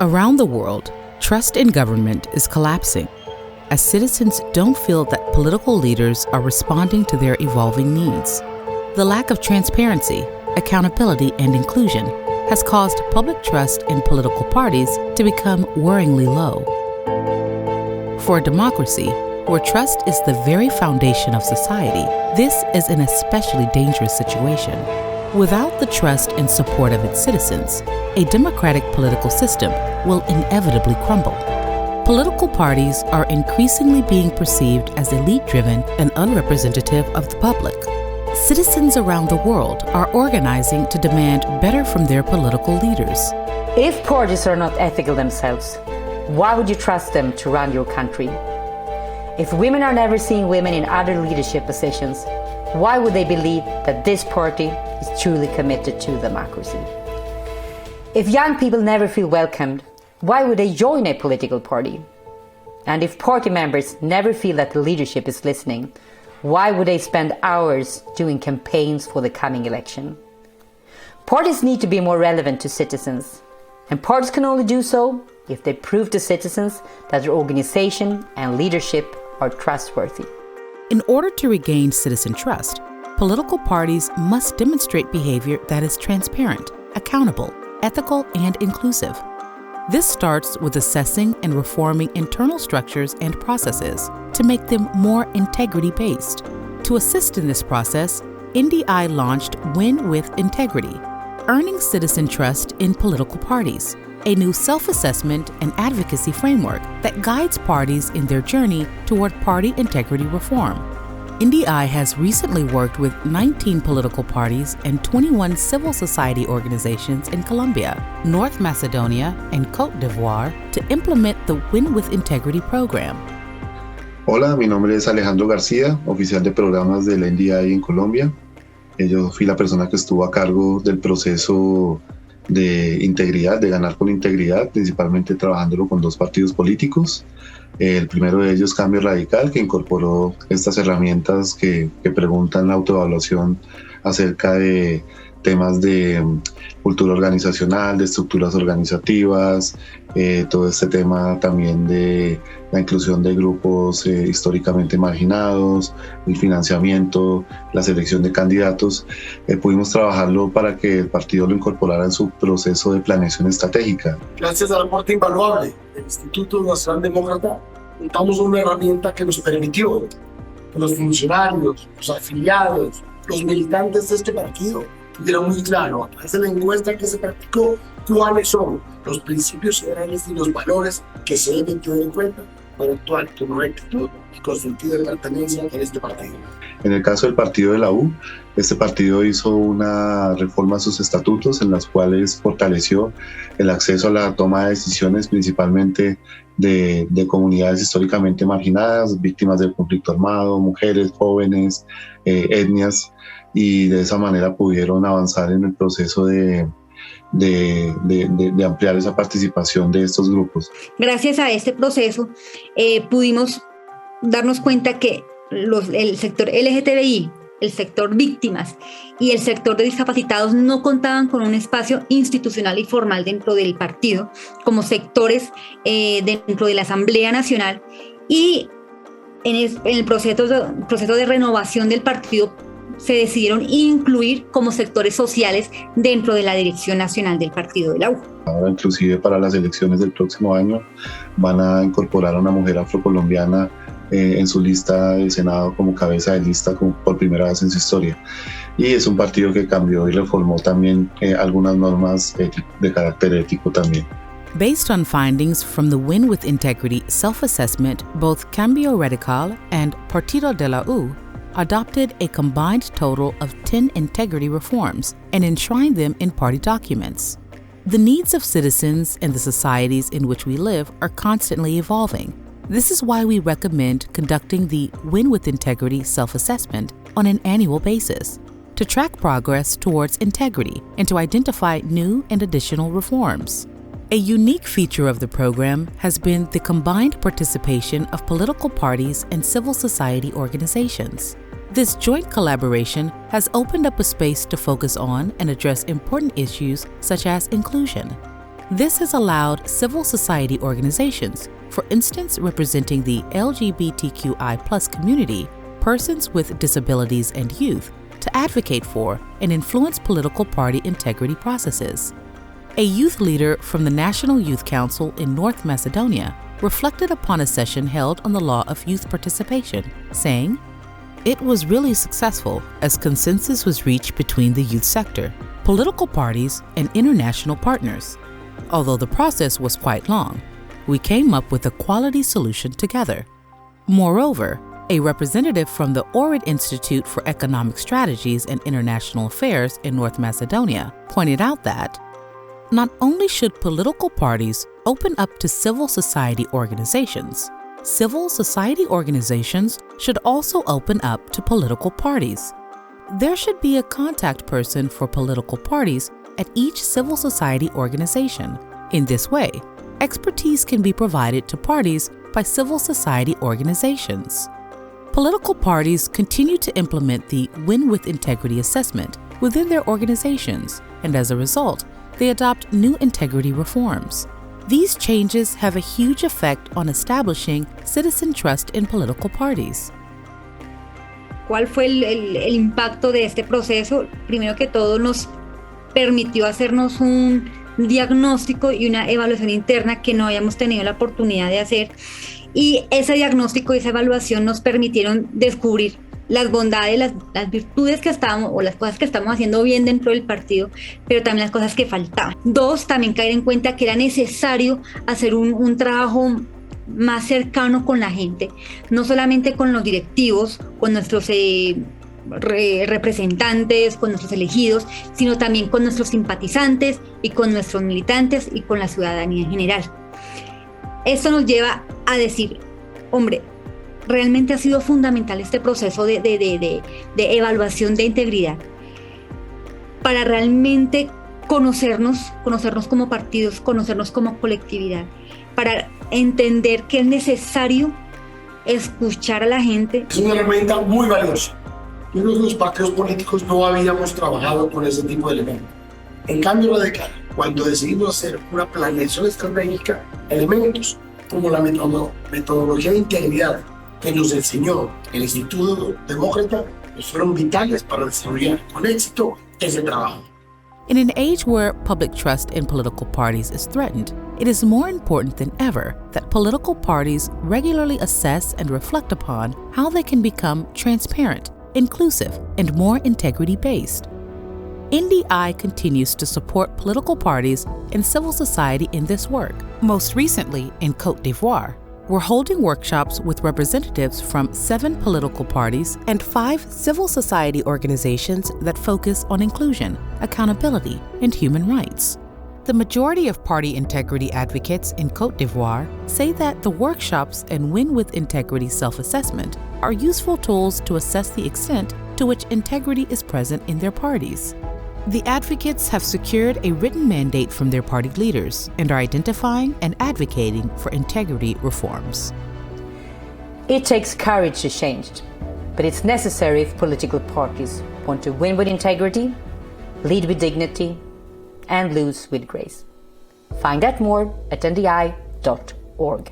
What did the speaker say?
Around the world, trust in government is collapsing as citizens don't feel that political leaders are responding to their evolving needs. The lack of transparency, accountability, and inclusion has caused public trust in political parties to become worryingly low. For a democracy, where trust is the very foundation of society, this is an especially dangerous situation. Without the trust and support of its citizens, a democratic political system will inevitably crumble. Political parties are increasingly being perceived as elite-driven and unrepresentative of the public. Citizens around the world are organizing to demand better from their political leaders. If parties are not ethical themselves, why would you trust them to run your country? If women are never seeing women in other leadership positions, why would they believe that this party is truly committed to democracy? If young people never feel welcomed, why would they join a political party? And if party members never feel that the leadership is listening, why would they spend hours doing campaigns for the coming election? Parties need to be more relevant to citizens, and parties can only do so if they prove to citizens that their organization and leadership are trustworthy. In order to regain citizen trust, political parties must demonstrate behavior that is transparent, accountable, ethical, and inclusive. This starts with assessing and reforming internal structures and processes to make them more integrity-based. To assist in this process, NDI launched Win with Integrity, Earning Citizen Trust in Political Parties, a new self-assessment and advocacy framework that guides parties in their journey toward party integrity reform. NDI has recently worked with 19 political parties and 21 civil society organizations in Colombia, North Macedonia, and Côte d'Ivoire to implement the Win with Integrity program. Hola, mi nombre es Alejandro García, oficial de programas del NDI en Colombia. Yo fui la persona que estuvo a cargo del proceso de integridad, de ganar con integridad, principalmente trabajándolo con dos partidos políticos. El primero de ellos, Cambio Radical, que incorporó estas herramientas que preguntan la autoevaluación acerca de temas de cultura organizacional, de estructuras organizativas, todo este tema también de la inclusión de grupos históricamente marginados, el financiamiento, la selección de candidatos. Pudimos trabajarlo para que el partido lo incorporara en su proceso de planeación estratégica. Gracias al aporte invaluable del Instituto Nacional Demócrata, contamos con una herramienta que nos permitió que los funcionarios, los afiliados, los militantes de este partido tuvieron muy claro, a través de la encuesta que se practicó, cuáles son los principios generales y los valores que se deben tener en cuenta para actuar con una actitud y con sentido de pertenencia en este partido. En el caso del partido de la U, este partido hizo una reforma a sus estatutos en las cuales fortaleció el acceso a la toma de decisiones, principalmente de comunidades históricamente marginadas, víctimas del conflicto armado, mujeres, jóvenes, etnias, y de esa manera pudieron avanzar en el proceso de ampliar esa participación de estos grupos. Gracias a este proceso pudimos darnos cuenta que el sector LGTBI, el sector víctimas y el sector de discapacitados no contaban con un espacio institucional y formal dentro del partido como sectores dentro de la Asamblea Nacional, y en el proceso de renovación del partido se decidieron incluir como sectores sociales dentro de la dirección nacional del partido de la U. Ahora, inclusive para las elecciones del próximo año, van a incorporar a una mujer afrocolombiana en su lista de Senado como cabeza de lista por primera vez en su historia. Y es un partido que cambió y reformó también algunas normas de carácter ético también. Based on findings from the Win with Integrity self-assessment, both Cambio Radical and Partido de la U adopted a combined total of 10 integrity reforms and enshrined them in party documents. The needs of citizens and the societies in which we live are constantly evolving. This is why we recommend conducting the Win with Integrity self-assessment on an annual basis to track progress towards integrity and to identify new and additional reforms. A unique feature of the program has been the combined participation of political parties and civil society organizations. This joint collaboration has opened up a space to focus on and address important issues such as inclusion. This has allowed civil society organizations, for instance representing the LGBTQI+ community, persons with disabilities and youth, to advocate for and influence political party integrity processes. A youth leader from the National Youth Council in North Macedonia reflected upon a session held on the law of youth participation, saying, "It was really successful as consensus was reached between the youth sector, political parties, and international partners. Although the process was quite long, we came up with a quality solution together." Moreover, a representative from the Ohrid Institute for Economic Strategies and International Affairs in North Macedonia pointed out that not only should political parties open up to civil society organizations should also open up to political parties. There should be a contact person for political parties at each civil society organization. In this way, expertise can be provided to parties by civil society organizations. Political parties continue to implement the Win with Integrity assessment within their organizations, and as a result, they adopt new integrity reforms. These changes have a huge effect on establishing citizen trust in political parties. ¿Cuál fue el impacto de este proceso? Primero que todo, nos permitió hacernos un diagnóstico y una evaluación interna que no habíamos tenido la oportunidad de hacer. Y ese diagnóstico y esa evaluación nos permitieron descubrir las bondades, las virtudes que estábamos, o las cosas que estamos haciendo bien dentro del partido, pero también las cosas que faltaban. Dos, también caer en cuenta que era necesario hacer un trabajo más cercano con la gente, no solamente con los directivos, con nuestros representantes, con nuestros elegidos, sino también con nuestros simpatizantes y con nuestros militantes y con la ciudadanía en general. Esto nos lleva a decir, hombre, realmente ha sido fundamental este proceso de evaluación de integridad para realmente conocernos como partidos, conocernos como colectividad, para entender que es necesario escuchar a la gente. Es una herramienta muy valiosa. Nosotros los partidos políticos no habíamos trabajado con ese tipo de elementos. En cambio radical, cuando decidimos hacer una planeación estratégica, elementos como la metodología de integridad que nos enseñó el Instituto Demócrata, pues fueron vitales para desarrollar con éxito ese trabajo. In an age where public trust in political parties is threatened, it is more important than ever that political parties regularly assess and reflect upon how they can become transparent, inclusive, and more integrity-based. NDI continues to support political parties and civil society in this work. Most recently, in Côte d'Ivoire, we're holding workshops with representatives from 7 political parties and 5 civil society organizations that focus on inclusion, accountability, and human rights. The majority of party integrity advocates in Côte d'Ivoire say that the workshops and Win with Integrity self-assessment are useful tools to assess the extent to which integrity is present in their parties. The advocates have secured a written mandate from their party leaders and are identifying and advocating for integrity reforms. It takes courage to change, but it's necessary if political parties want to win with integrity, lead with dignity, and lose with grace. Find out more at ndi.org.